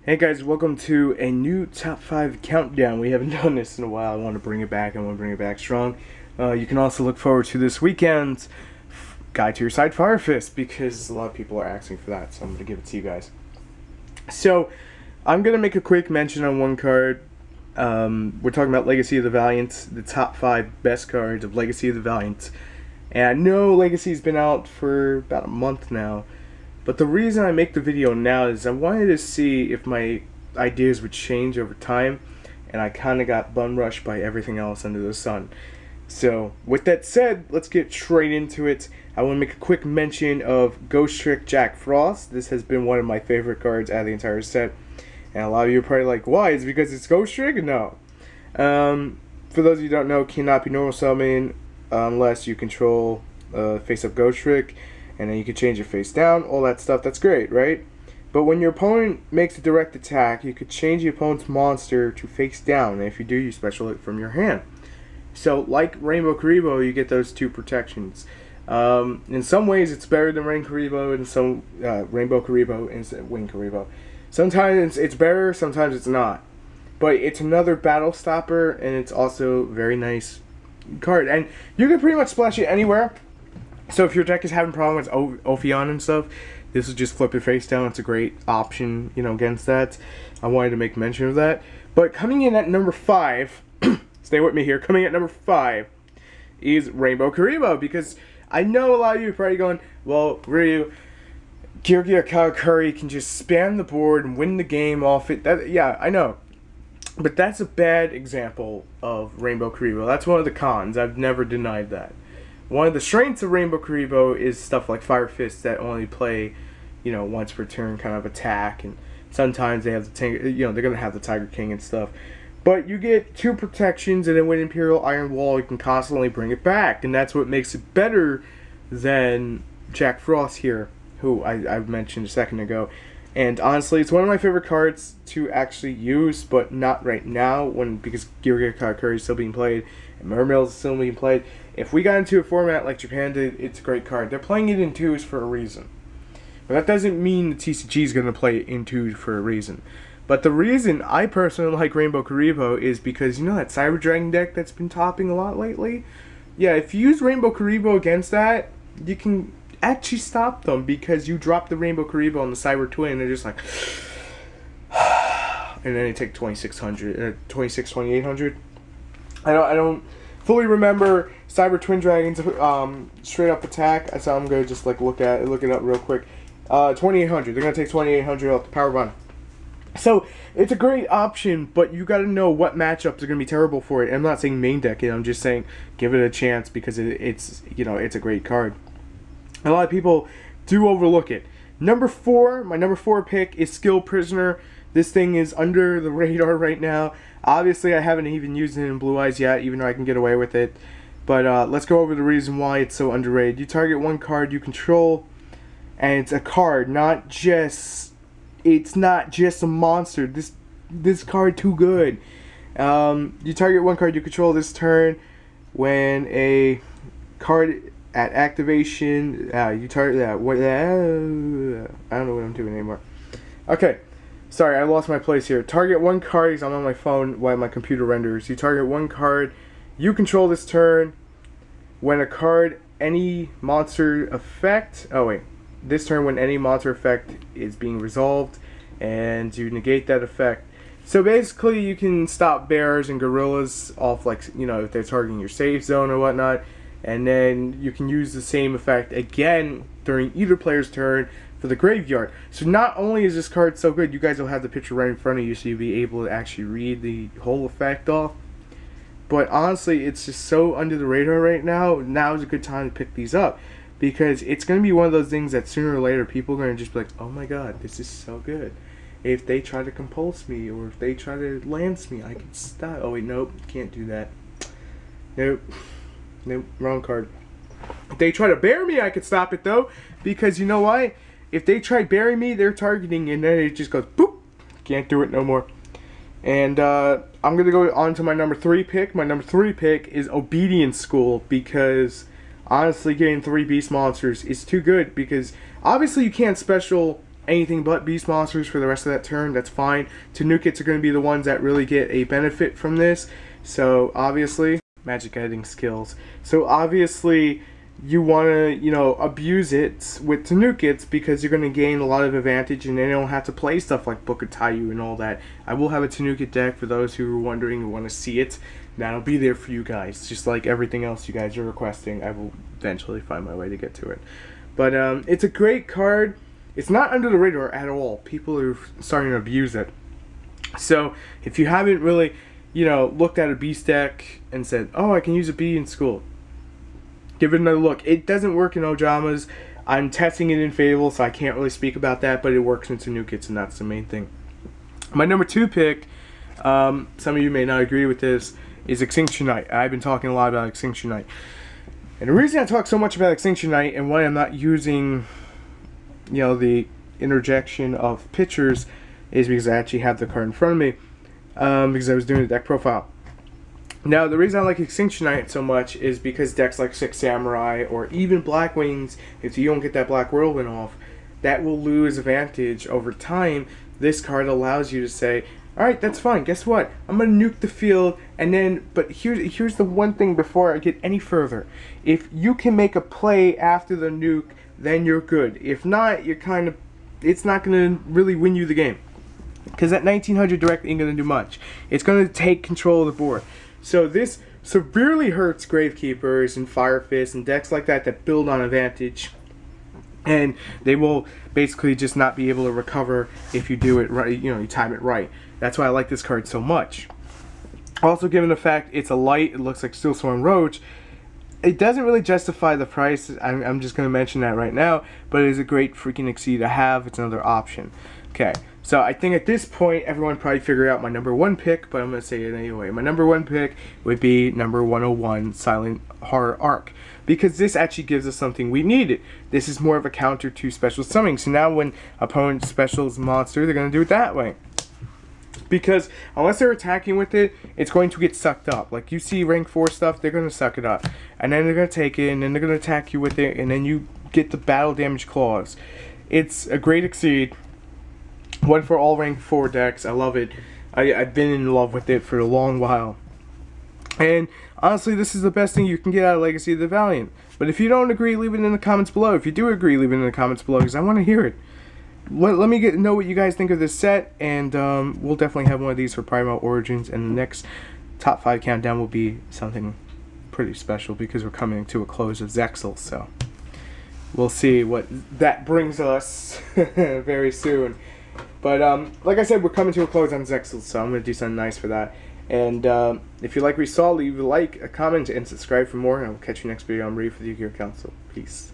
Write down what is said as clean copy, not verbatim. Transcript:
Hey guys, welcome to a new top 5 countdown. We haven't done this in a while. I want to bring it back. I want to bring it back strong. You can also look forward to this weekend's Guide to Your Side Fire Fist because a lot of people are asking for that, so I'm going to give it to you guys. So, I'm going to make a quick mention on one card. We're talking about Legacy of the Valiant, the top 5 best cards of Legacy of the Valiant. And I know Legacy's been out for about a month now. But the reason I make the video now is I wanted to see if my ideas would change over time, and I kind of got bum rushed by everything else under the sun. So, with that said, let's get straight into it. I want to make a quick mention of Ghostrick Jack Frost. This has been one of my favorite cards out of the entire set. And a lot of you are probably like, why? Is it because it's Ghostrick? No. For those of you who don't know, cannot be normal summon unless you control face-up Ghostrick. And then you can change it face down, all that stuff. That's great, right? But when your opponent makes a direct attack, you could change the opponent's monster to face down. And if you do, you special it from your hand. So, like Rainbow Kuriboh, you get those two protections. In some ways, it's better than Rainbow Kuriboh and some Rainbow Kuriboh and Wing Kuriboh. Sometimes it's better, sometimes it's not. But it's another battle stopper, and it's also a very nice card. And you can pretty much splash it anywhere. So if your deck is having problems with Ophion and stuff, this is just flip it face down. It's a great option, you know, against that. I wanted to make mention of that. But coming in at number 5, stay with me here, coming in at number 5 is Rainbow Kuriboh. Because I know a lot of you are probably going, well, Ryu, Ghostrick Karakuri can just spam the board and win the game off it. Yeah, I know. But that's a bad example of Rainbow Kuriboh. That's one of the cons. I've never denied that. One of the strengths of Rainbow Kuriboh is stuff like Fire Fist that only play, you know, once per turn kind of attack, and sometimes they have the they're gonna have the Tiger King and stuff. But you get 2 protections, and then with Imperial Iron Wall, you can constantly bring it back, and that's what makes it better than Jack Frost here, who I mentioned a second ago. And honestly, it's one of my favorite cards to actually use, but not right now, because Ghostrick Karakuri is still being played, and Mermail is still being played. If we got into a format like Japan did, it's a great card. They're playing it in 2s for a reason. But that doesn't mean the TCG is going to play it in 2s for a reason. But the reason I personally like Rainbow Kuriboh is because, you know that Cyber Dragon deck that's been topping a lot lately? Yeah, if you use Rainbow Kuriboh against that, you can actually stop them because you drop the Rainbow Kuriboh on the Cyber Twin and they're just like... and then they take 2600, 2800. I don't fully remember Cyber Twin Dragon's straight up attack, so I'm gonna just like look it up real quick. 2800. They're gonna take 2800 off the power bond. So it's a great option, but you got to know what matchups are gonna be terrible for it. And I'm not saying main deck it. I'm just saying give it a chance because it's a great card. A lot of people do overlook it. Number 4, my number 4 pick is Skill Prisoner. This thing is under the radar right now. Obviously, I haven't even used it in Blue Eyes yet, even though I can get away with it. But let's go over the reason why it's so underrated. You target one card you control, and it's a card, it's not just a monster. This card too good. You target one card you control this turn. When a card at activation, you target that. I don't know what I'm doing anymore. Okay. Sorry, I lost my place here. Target one card, because I'm on my phone while my computer renders. You target one card you control this turn. When a card, any monster effect... Oh, wait. This turn, when any monster effect is being resolved, and you negate that effect. So basically, you can stop bears and gorillas off, like, you know, if they're targeting your safe zone or whatnot. And then you can use the same effect again during either player's turn for the graveyard. So not only is this card so good, you guys will have the picture right in front of you so you'll be able to actually read the whole effect off. But honestly, it's just so under the radar right now. Now is a good time to pick these up because it's going to be one of those things that sooner or later people are going to just be like, oh my god, this is so good. If they try to compulse me or if they try to lance me, I can stop. Oh wait, nope, can't do that. Nope, wrong card. If they try to bear me, I could stop it though, because you know why? If they try bury me, they're targeting, and then it just goes boop. Can't do it no more. And I'm gonna go on to my number 3 pick. My number 3 pick is Obedience School because honestly, getting 3 beast monsters is too good. Because obviously you can't special anything but beast monsters for the rest of that turn, that's fine. Tanukits are going to be the ones that really get a benefit from this. So obviously, magic editing skills. So obviously, you want to, you know, abuse it with Tanukits because you're going to gain a lot of advantage, and then you don't have to play stuff like Book of Taiyu and all that. I will have a Tanukit deck for those who are wondering and want to see it. That'll be there for you guys, just like everything else you guys are requesting. I will eventually find my way to get to it. But it's a great card. It's not under the radar at all. People are starting to abuse it. So if you haven't really, you know, looked at a beast deck and said, oh, I can use a bee in school, give it another look. It doesn't work in Ojamas. I'm testing it in Fable, so I can't really speak about that, but it works in Tanukits, and that's the main thing. My number 2 pick, some of you may not agree with this, is Extinction Knight. I've been talking a lot about Extinction Knight. And the reason I talk so much about Extinction Knight and why I'm not using, you know, the interjection of pictures is because I actually have the card in front of me, because I was doing a deck profile. Now, the reason I like Extinction Knight so much is because decks like Six Samurai or even Black Wings, if you don't get that Black Whirlwind off, that will lose advantage over time. This card allows you to say, alright, that's fine, guess what? I'm going to nuke the field, and then, but here's the one thing before I get any further. If you can make a play after the nuke, then you're good. If not, you're kind of, it's not going to really win you the game. Because that 1900 direct ain't going to do much. It's going to take control of the board. So this severely hurts Gravekeepers and Fire Fist and decks like that build on advantage. And they will basically just not be able to recover if you do it right, you know, you time it right. That's why I like this card so much. Also, given the fact it's a light, it looks like Steelstorm Roach, it doesn't really justify the price. I'm just going to mention that right now, but it is a great freaking Exceed to have. It's another option. Okay, so I think at this point, everyone probably figured out my number 1 pick, but I'm going to say it anyway. My number 1 pick would be number 101, Silent Horror Arc, because this actually gives us something we needed. This is more of a counter to special summoning. So now when opponent specials monster, they're going to do it that way. Because unless they're attacking with it, it's going to get sucked up. Like you see rank 4 stuff, they're going to suck it up. And then they're going to take it, and then they're going to attack you with it, and then you get the battle damage clause. It's a great Exceed. One for all rank 4 decks. I love it. I've been in love with it for a long while. And honestly, this is the best thing you can get out of Legacy of the Valiant. But if you don't agree, leave it in the comments below. If you do agree, leave it in the comments below, because I want to hear it. Let me know what you guys think of this set, and we'll definitely have one of these for Primal Origins, and the next top 5 countdown will be something pretty special because we're coming to a close of Zexal, so we'll see what that brings us very soon. But like I said, we're coming to a close on Zexal, so I'm going to do something nice for that. And if you like what you saw, leave a like, a comment, and subscribe for more, and I'll catch you next video. I'm ready for the Yu-Gi-Oh! Council. Peace.